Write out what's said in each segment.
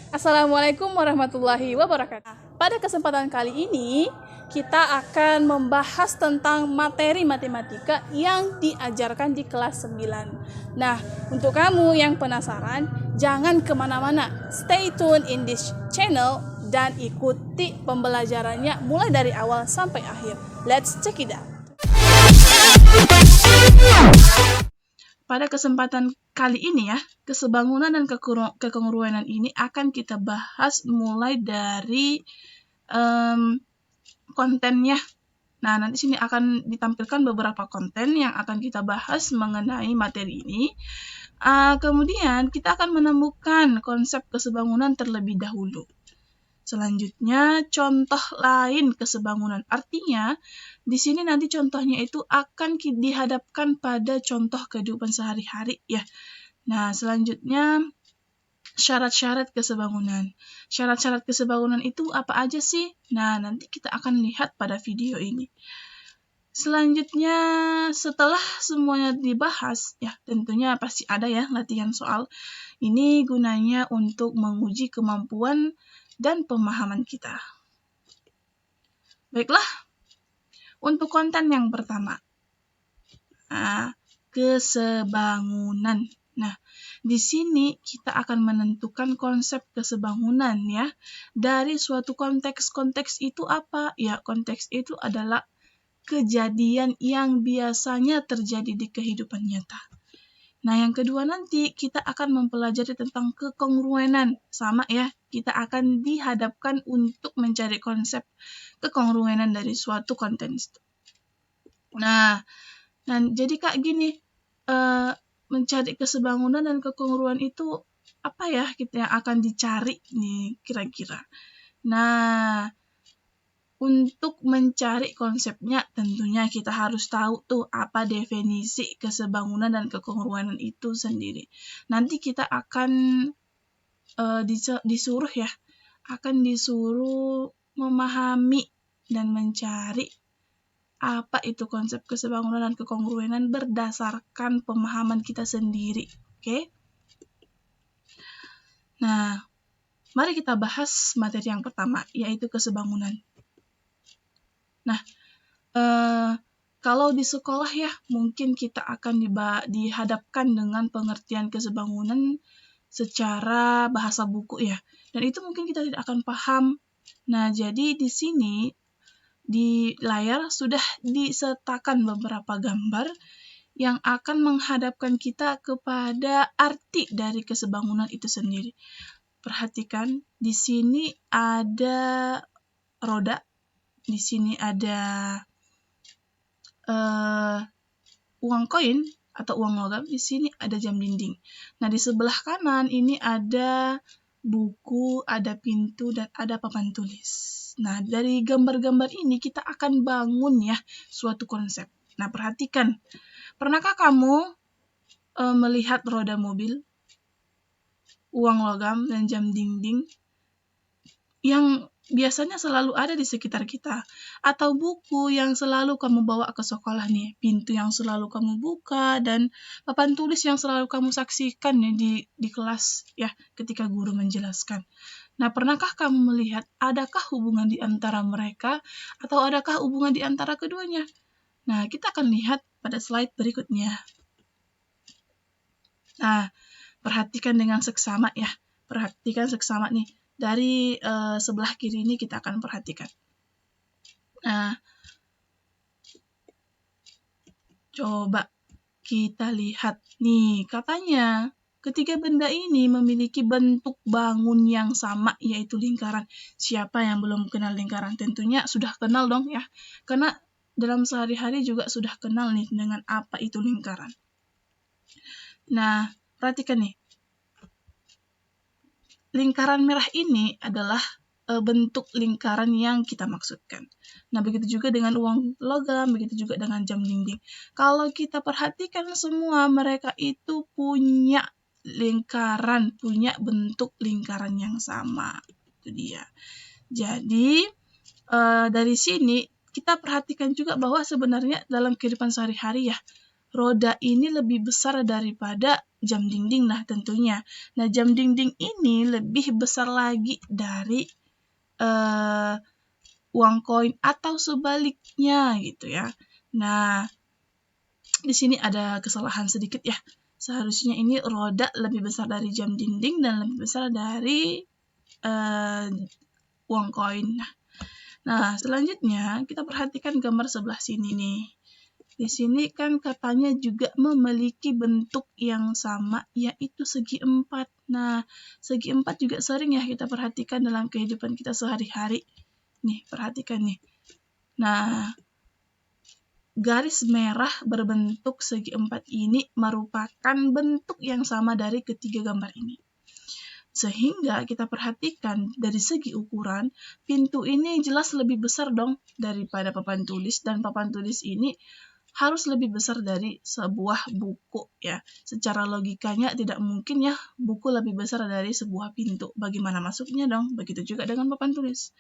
Assalamualaikum warahmatullahi wabarakatuh. Pada kesempatan kali ini, kita akan membahas tentang materi matematika yang diajarkan di kelas 9. Nah, untuk kamu yang penasaran, jangan kemana-mana. Stay tune in this channel dan ikuti pembelajarannya mulai dari awal sampai akhir. Let's check it out. Pada kesempatan kali ini ya, kesebangunan dan kekongruenan ini akan kita bahas mulai dari kontennya. Nah, nanti sini akan ditampilkan beberapa konten yang akan kita bahas mengenai materi ini. Kemudian kita akan menemukan konsep kesebangunan terlebih dahulu. Selanjutnya, contoh lain kesebangunan. Artinya, di sini nanti contohnya itu akan dihadapkan pada contoh kehidupan sehari-hari ya. Nah, selanjutnya syarat-syarat kesebangunan. Syarat-syarat kesebangunan itu apa aja sih? Nah, nanti kita akan lihat pada video ini. Selanjutnya, setelah semuanya dibahas, ya tentunya pasti ada ya latihan soal. Ini gunanya untuk menguji kemampuan dan pemahaman kita. Baiklah, untuk konten yang pertama, kesebangunan. Nah, di sini kita akan menentukan konsep kesebangunan ya. Dari suatu konteks itu apa? Ya, konteks itu adalah kejadian yang biasanya terjadi di kehidupan nyata. Nah, yang kedua nanti kita akan mempelajari tentang kekongruenan. Sama ya, kita akan dihadapkan untuk mencari konsep kekongruenan dari suatu konten itu. Nah, jadi Kak gini, mencari kesebangunan dan kekongruan itu apa ya kita yang akan dicari nih kira-kira. Nah, untuk mencari konsepnya tentunya kita harus tahu tuh apa definisi kesebangunan dan kekongruenan itu sendiri. Nanti kita akan disuruh memahami dan mencari apa itu konsep kesebangunan dan kekongruenan berdasarkan pemahaman kita sendiri. Oke? Nah, mari kita bahas materi yang pertama, yaitu kesebangunan. Nah, kalau di sekolah ya, mungkin kita akan dihadapkan dengan pengertian kesebangunan secara bahasa buku ya. Dan itu mungkin kita tidak akan paham. Nah, jadi di sini di layar sudah disertakan beberapa gambar yang akan menghadapkan kita kepada arti dari kesebangunan itu sendiri. Perhatikan, di sini ada roda, di sini ada uang koin atau uang logam, di sini ada jam dinding. Nah, di sebelah kanan ini ada buku, ada pintu, dan ada papan tulis. Nah, dari gambar-gambar ini kita akan bangun ya suatu konsep. Nah, perhatikan. Pernahkah kamu melihat roda mobil, uang logam, dan jam dinding yang biasanya selalu ada di sekitar kita, atau buku yang selalu kamu bawa ke sekolah nih, pintu yang selalu kamu buka, dan papan tulis yang selalu kamu saksikan nih di kelas ya ketika guru menjelaskan. Nah, pernahkah kamu melihat adakah hubungan di antara mereka atau adakah hubungan di antara keduanya? Nah, kita akan lihat pada slide berikutnya. Nah, perhatikan dengan seksama ya. Perhatikan seksama nih. Dari sebelah kiri ini kita akan perhatikan. Nah, coba kita lihat nih, katanya ketiga benda ini memiliki bentuk bangun yang sama, yaitu lingkaran. Siapa yang belum kenal lingkaran? Tentunya sudah kenal dong ya, karena dalam sehari-hari juga sudah kenal nih dengan apa itu lingkaran. Nah, perhatikan nih. Lingkaran merah ini adalah bentuk lingkaran yang kita maksudkan. Nah, begitu juga dengan uang logam, begitu juga dengan jam dinding. Kalau kita perhatikan semua, mereka itu punya lingkaran, punya bentuk lingkaran yang sama. Itu dia. Jadi, dari sini kita perhatikan juga bahwa sebenarnya dalam kehidupan sehari-hari ya, roda ini lebih besar daripada jam dinding lah tentunya. Nah, jam dinding ini lebih besar lagi dari uang koin atau sebaliknya gitu ya. Nah, di sini ada kesalahan sedikit ya. Seharusnya ini roda lebih besar dari jam dinding dan lebih besar dari uang koin. Nah, selanjutnya kita perhatikan gambar sebelah sini nih. Di sini kan katanya juga memiliki bentuk yang sama, yaitu segi 4. Nah, segi 4 juga sering ya kita perhatikan dalam kehidupan kita sehari-hari. Nih, perhatikan nih. Nah, garis merah berbentuk segi 4 ini merupakan bentuk yang sama dari ketiga gambar ini. Sehingga kita perhatikan dari segi ukuran, pintu ini jelas lebih besar dong daripada papan tulis, dan papan tulis ini harus lebih besar dari sebuah buku ya. Secara logikanya tidak mungkin ya buku lebih besar dari sebuah pintu. Bagaimana masuknya dong? Begitu juga dengan papan tulis.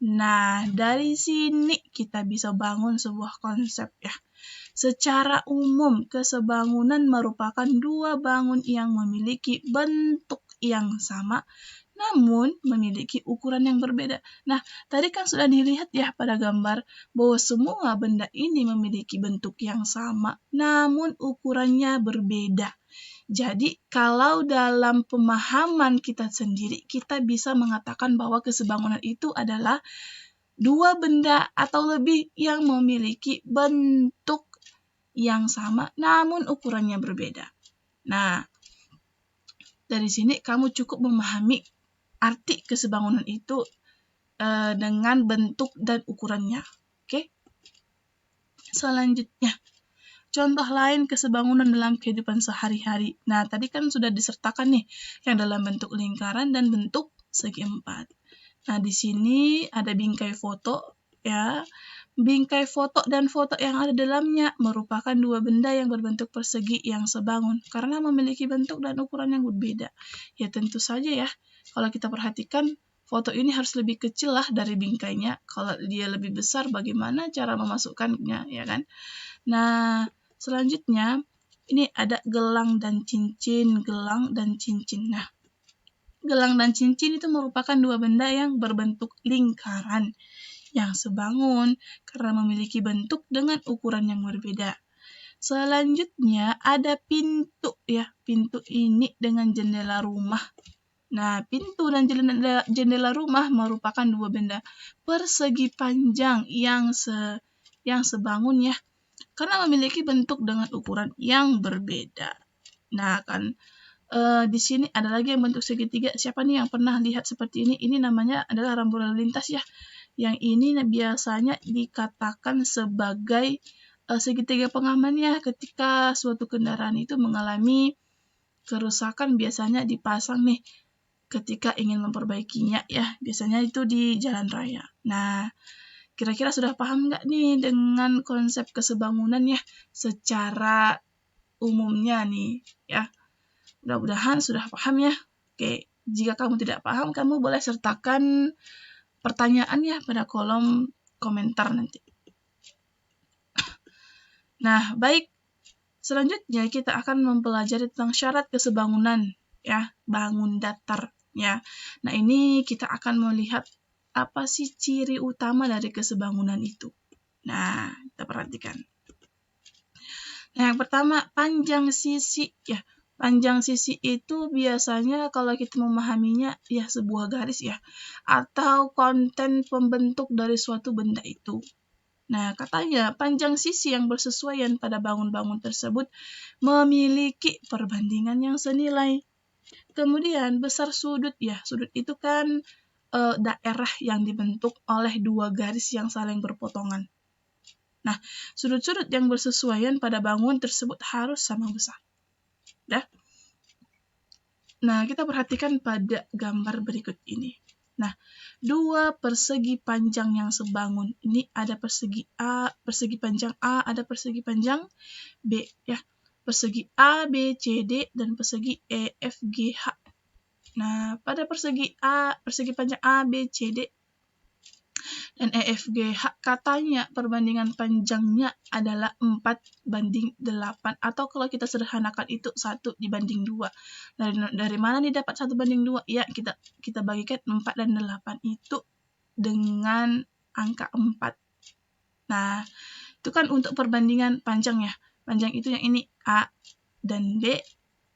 Nah, dari sini kita bisa bangun sebuah konsep ya. Secara umum, kesebangunan merupakan dua bangun yang memiliki bentuk yang sama, namun memiliki ukuran yang berbeda. Nah, tadi kan sudah dilihat ya pada gambar bahwa semua benda ini memiliki bentuk yang sama, namun ukurannya berbeda. Jadi, kalau dalam pemahaman kita sendiri, kita bisa mengatakan bahwa kesebangunan itu adalah dua benda atau lebih yang memiliki bentuk yang sama, namun ukurannya berbeda. Nah, dari sini kamu cukup memahami arti kesebangunan itu dengan bentuk dan ukurannya. Oke? Selanjutnya, contoh lain kesebangunan dalam kehidupan sehari-hari. Nah, tadi kan sudah disertakan nih yang dalam bentuk lingkaran dan bentuk segi 4. Nah, di sini ada bingkai foto ya. Bingkai foto dan foto yang ada dalamnya merupakan dua benda yang berbentuk persegi yang sebangun karena memiliki bentuk dan ukuran yang berbeda. Ya tentu saja ya, kalau kita perhatikan foto ini harus lebih kecil lah dari bingkainya. Kalau dia lebih besar bagaimana cara memasukkannya ya kan? Nah, selanjutnya ini ada gelang dan cincin, gelang dan cincin. Nah, gelang dan cincin itu merupakan dua benda yang berbentuk lingkaran yang sebangun karena memiliki bentuk dengan ukuran yang berbeda. Selanjutnya ada pintu ya. Pintu ini dengan jendela rumah. Nah, pintu dan jendela rumah merupakan dua benda persegi panjang yang sebangun ya. Karena memiliki bentuk dengan ukuran yang berbeda. Nah, kan di sini ada lagi yang bentuk segitiga. Siapa nih yang pernah lihat seperti ini? Ini namanya adalah rambu lalu lintas ya. Yang ini biasanya dikatakan sebagai segitiga pengaman ya ketika suatu kendaraan itu mengalami kerusakan, biasanya dipasang nih ketika ingin memperbaikinya ya, biasanya itu di jalan raya. Nah, kira-kira sudah paham nggak nih dengan konsep kesebangunan ya secara umumnya nih ya? Mudah-mudahan sudah paham ya. Oke, jika kamu tidak paham, kamu boleh sertakan pertanyaan ya pada kolom komentar nanti. Nah, baik. Selanjutnya kita akan mempelajari tentang syarat kesebangunan ya, bangun datar ya. Nah, ini kita akan melihat apa sih ciri utama dari kesebangunan itu. Nah, kita perhatikan. Nah, yang pertama panjang sisi ya. Panjang sisi itu biasanya kalau kita memahaminya ya sebuah garis ya, atau konten pembentuk dari suatu benda itu. Nah, katanya panjang sisi yang bersesuaian pada bangun-bangun tersebut memiliki perbandingan yang senilai. Kemudian besar sudut ya, sudut itu kan daerah yang dibentuk oleh dua garis yang saling berpotongan. Nah, sudut-sudut yang bersesuaian pada bangunan tersebut harus sama besar. Dah. Nah, kita perhatikan pada gambar berikut ini. Nah, dua persegi panjang yang sebangun. Ini ada persegi A, persegi panjang A, ada persegi panjang B ya. Persegi A, B, C, D dan persegi E, F, G, H. Nah, pada persegi panjang A, B, C, D Dan EFGH katanya perbandingan panjangnya adalah 4:8, atau kalau kita sederhanakan itu 1:2. Dari mana nih dapat 1:2? Ya, kita bagikan 4 dan 8 itu dengan angka 4. Nah, itu kan untuk perbandingan panjang ya. Panjang itu yang ini A dan B,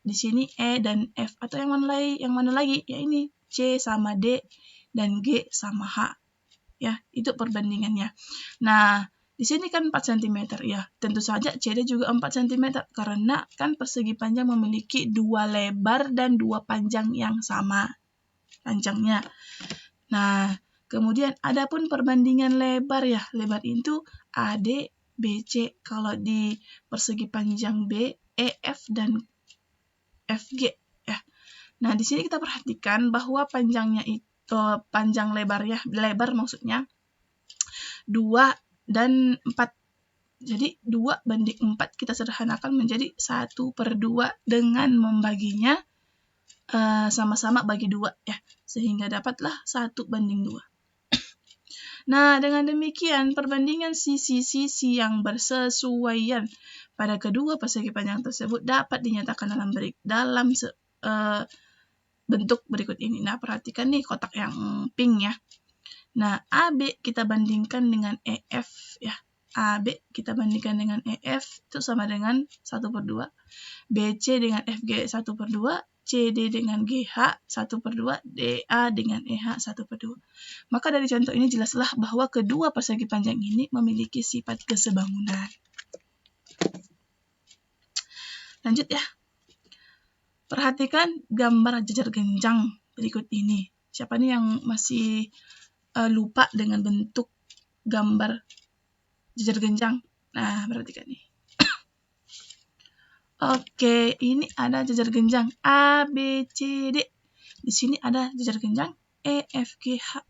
di sini E dan F, atau yang mana lagi? Ya ini C sama D dan G sama H. Ya, itu perbandingannya. Nah, di sini kan 4 cm ya. Tentu saja CD juga 4 cm karena kan persegi panjang memiliki 2 lebar dan 2 panjang yang sama panjangnya. Nah, kemudian adapun perbandingan lebar ya. Lebar itu AD BC. Kalau di persegi panjang B, EF dan FG ya. Nah, di sini kita perhatikan bahwa panjangnya itu panjang lebar ya, lebar maksudnya 2 dan 4. Jadi 2:4 kita sederhanakan menjadi 1/2 dengan membaginya sama-sama bagi 2 ya. Sehingga dapatlah 1:2. Nah, dengan demikian perbandingan sisi-sisi yang bersesuaian pada kedua persegi panjang tersebut dapat dinyatakan dalam bentuk berikut ini. Nah, perhatikan nih kotak yang pink ya. Nah, AB kita bandingkan dengan EF ya. AB kita bandingkan dengan EF itu sama dengan 1/2. BC dengan FG 1/2. CD dengan GH 1/2, DA dengan EH 1/2. Maka dari contoh ini jelaslah bahwa kedua persegi panjang ini memiliki sifat kesebangunan. Lanjut ya. Perhatikan gambar jajar genjang berikut ini. Siapa nih yang masih lupa dengan bentuk gambar jajar genjang? Nah, perhatikan nih. Oke, ini ada jajar genjang A, B, C, D. Di sini ada jajar genjang E, F, G, H.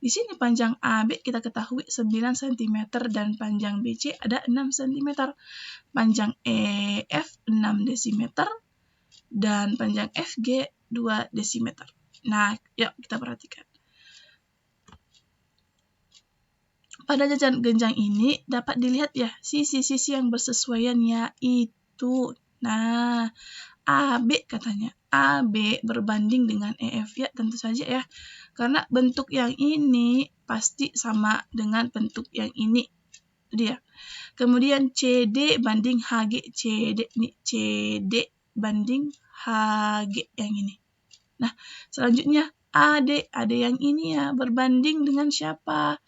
Di sini panjang AB kita ketahui 9 cm dan panjang BC ada 6 cm. Panjang EF 6 dm dan panjang FG 2 dm. Nah, yuk kita perhatikan. Pada jajar genjang ini dapat dilihat ya sisi-sisi yang bersesuaian yaitu, nah, AB katanya. AB berbanding dengan EF ya, tentu saja ya. Karena bentuk yang ini pasti sama dengan bentuk yang ini. Itu dia. Kemudian CD banding HG. CD banding HG yang ini. Nah, selanjutnya AD yang ini ya berbanding dengan siapa?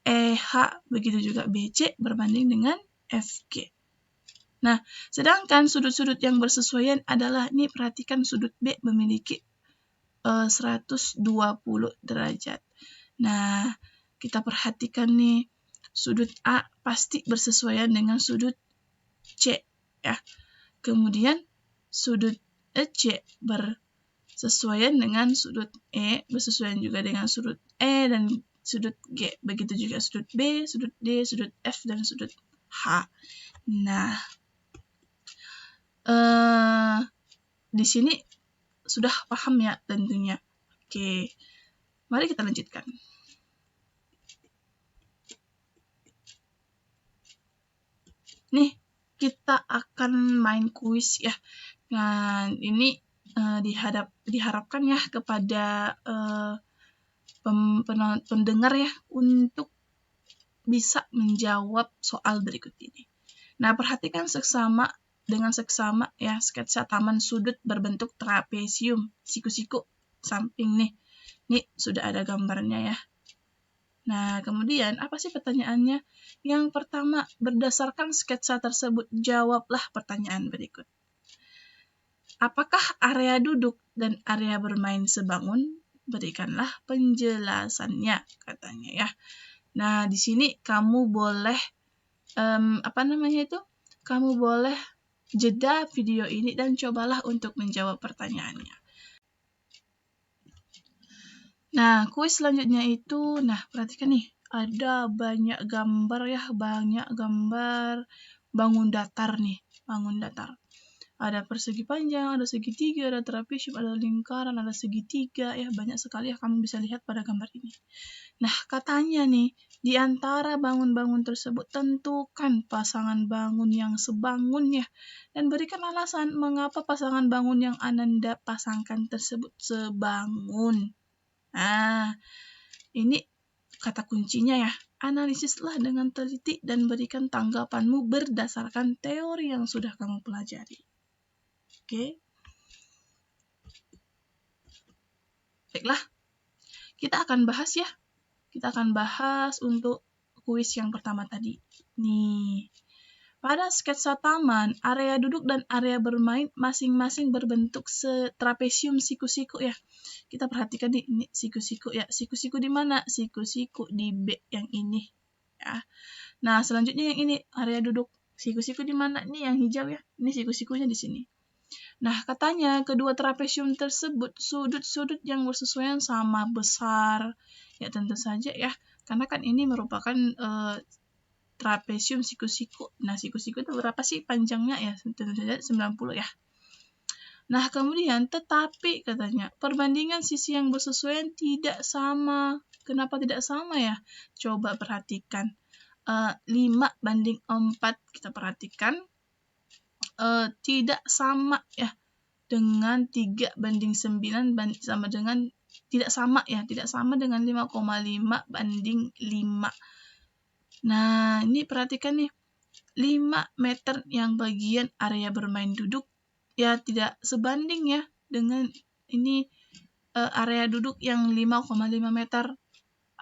EH. Begitu juga BC berbanding dengan FG. Nah, sedangkan sudut-sudut yang bersesuaian adalah, ini perhatikan sudut B memiliki 120 derajat. Nah, kita perhatikan nih, sudut A pasti bersesuaian dengan sudut C ya. Kemudian sudut C bersesuaian dengan sudut E, bersesuaian juga dengan sudut E dan sudut G. Begitu juga sudut B, sudut D, sudut F, dan sudut H. Nah, di sini sudah paham ya tentunya. Oke, mari kita lanjutkan. Nih, kita akan main kuis ya. Nah, ini diharapkan ya kepada pendengar ya untuk bisa menjawab soal berikut ini. Nah, perhatikan dengan seksama ya sketsa taman sudut berbentuk trapesium, siku-siku samping nih. Nih sudah ada gambarnya ya. Nah, kemudian apa sih pertanyaannya? Yang pertama, berdasarkan sketsa tersebut jawablah pertanyaan berikut. Apakah area duduk dan area bermain sebangun? Berikanlah penjelasannya, katanya ya. Nah, di sini kamu boleh kamu boleh jeda video ini dan cobalah untuk menjawab pertanyaannya. Nah, kuis selanjutnya itu, perhatikan nih, ada banyak gambar ya, banyak gambar bangun datar nih, bangun datar. Ada persegi panjang, ada segitiga, ada trapesium, ada lingkaran, ada segitiga, ya banyak sekali ya kamu bisa lihat pada gambar ini. Nah, katanya nih, di antara bangun-bangun tersebut tentukan pasangan bangun yang sebangun ya, dan berikan alasan mengapa pasangan bangun yang Ananda pasangkan tersebut sebangun. Nah, ini kata kuncinya ya. Analisislah dengan teliti dan berikan tanggapanmu berdasarkan teori yang sudah kamu pelajari. Oke. Baiklah, kita akan bahas ya. Kita akan bahas untuk kuis yang pertama tadi. Nih, pada sketsa taman, area duduk dan area bermain masing-masing berbentuk trapesium siku-siku ya. Kita perhatikan nih, ini siku-siku ya. Siku-siku di mana? Siku-siku di B yang ini ya. Nah, selanjutnya yang ini, area duduk. Siku-siku di mana? Ini yang hijau ya. Ini siku-sikunya di sini. Nah, katanya kedua trapesium tersebut sudut-sudut yang bersesuaian sama besar. Ya, tentu saja ya. Karena kan ini merupakan trapesium siku-siku. Nah, siku-siku itu berapa sih panjangnya ya? Tentu saja 90 ya. Nah, kemudian tetapi katanya perbandingan sisi yang bersesuaian tidak sama. Kenapa tidak sama ya? Coba perhatikan. 5:4 kita perhatikan. Tidak sama ya dengan 3:9 sama dengan tidak sama ya, tidak sama dengan 5,5:5. Nah, ini perhatikan nih. 5 meter yang bagian area bermain duduk ya tidak sebanding ya dengan ini area duduk yang 5,5 meter.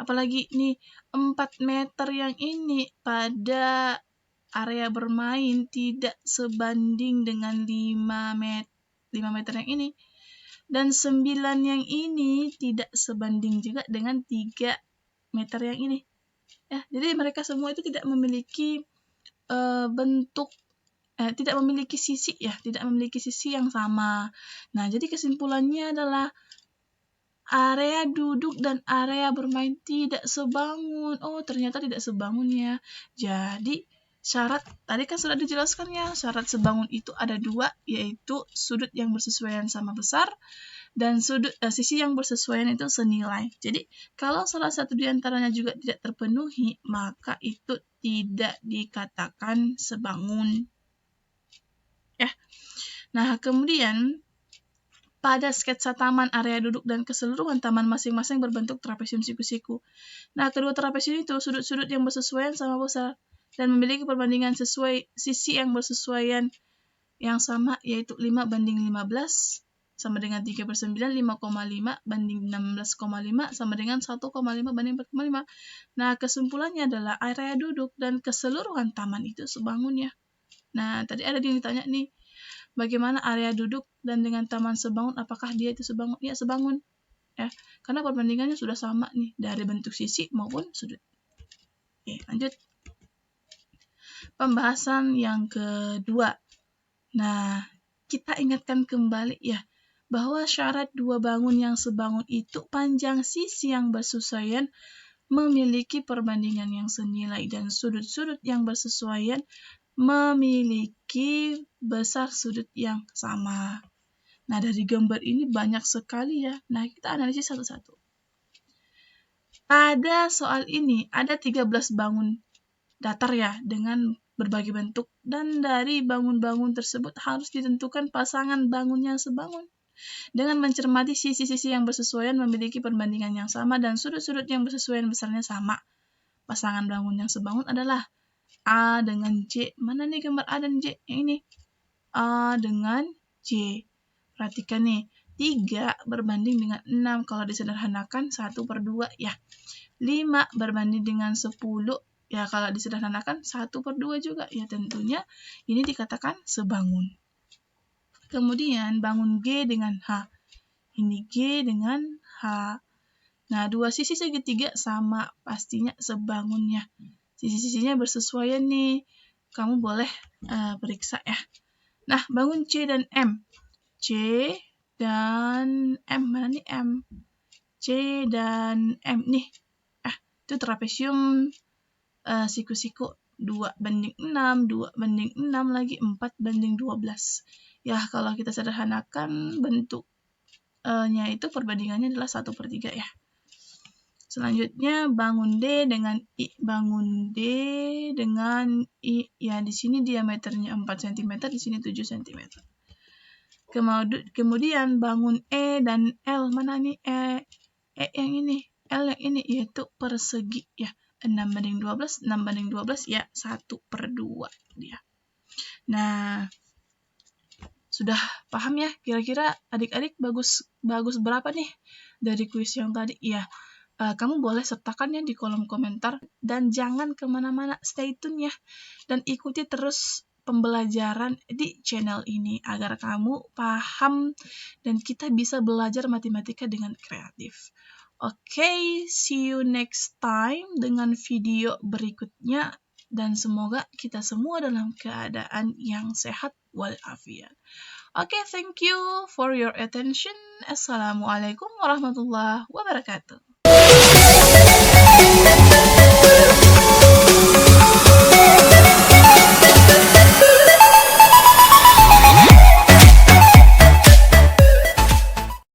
Apalagi ini 4 meter yang ini pada area bermain tidak sebanding dengan 5 meter yang ini. Dan 9 yang ini tidak sebanding juga dengan 3 meter yang ini. Ya, jadi mereka semua itu tidak memiliki bentuk tidak memiliki sisi ya, tidak memiliki sisi yang sama. Nah, jadi kesimpulannya adalah area duduk dan area bermain tidak sebangun. Oh, ternyata tidak sebangun ya. Jadi syarat tadi kan sudah dijelaskan ya, syarat sebangun itu ada 2, yaitu sudut yang bersesuaian sama besar dan sisi yang bersesuaian itu senilai. Jadi kalau salah satu di antaranya juga tidak terpenuhi, maka itu tidak dikatakan sebangun. Ya. Nah, kemudian pada sketsa taman, area duduk dan keseluruhan taman masing-masing berbentuk trapesium siku-siku. Nah, kedua trapesium itu sudut-sudut yang bersesuaian sama besar dan memiliki perbandingan sisi yang bersesuaian yang sama, yaitu 5:15 sama dengan 3/9, 5,5:16,5 sama dengan 1,5/4,5. Nah, kesimpulannya adalah area duduk dan keseluruhan taman itu sebangun ya. Nah, tadi ada yang ditanya nih, bagaimana area duduk dan dengan taman sebangun, apakah dia itu sebangun? Ya, sebangun. Ya, karena perbandingannya sudah sama nih, dari bentuk sisi maupun sudut. Oke, lanjut. Pembahasan yang kedua. Nah, kita ingatkan kembali ya, bahwa syarat dua bangun yang sebangun itu panjang sisi yang bersesuaian memiliki perbandingan yang senilai dan sudut-sudut yang bersesuaian memiliki besar sudut yang sama. Nah, dari gambar ini banyak sekali ya. Nah, kita analisis satu-satu. Pada soal ini ada 13 bangun datar ya dengan berbagai bentuk, dan dari bangun-bangun tersebut harus ditentukan pasangan bangun yang sebangun. Dengan mencermati sisi-sisi yang bersesuaian memiliki perbandingan yang sama dan sudut-sudut yang bersesuaian besarnya sama. Pasangan bangun yang sebangun adalah A dengan J. Mana nih gambar A dan J? Yang ini. A dengan J. Perhatikan nih. 3 berbanding dengan 6. Kalau disederhanakan 1/2 ya. 5 berbanding dengan 10. Ya, kalau disederhanakan 1/2 juga. Ya, tentunya ini dikatakan sebangun. Kemudian bangun G dengan H. Ini G dengan H. Nah, dua sisi segitiga sama pastinya sebangunnya. Sisi-sisinya bersesuaian nih. Kamu boleh periksa ya. Nah, bangun C dan M. C dan M. Mana nih M? C dan M nih. Itu trapesium siku-siku 2/6, 2/6 lagi 4/12. Ya, kalau kita sederhanakan bentuknya itu perbandingannya adalah 1/3 ya. Selanjutnya bangun D dengan I. Bangun D dengan I. Ya, di sini diameternya 4 cm, di sini 7 cm. Kemudian bangun E dan L. Mana nih E yang ini? L yang ini, yaitu persegi ya. 6/12, 6/12 ya, 1/2 dia. Nah, sudah paham ya? Kira-kira adik-adik bagus berapa nih dari kuis yang tadi? Ya, kamu boleh sertakan ya di kolom komentar. Dan jangan kemana-mana, stay tune ya. Dan ikuti terus pembelajaran di channel ini agar kamu paham dan kita bisa belajar matematika dengan kreatif. Oke, see you next time dengan video berikutnya. Dan semoga kita semua dalam keadaan yang sehat walafiat. Oke, thank you for your attention. Assalamualaikum warahmatullahi wabarakatuh.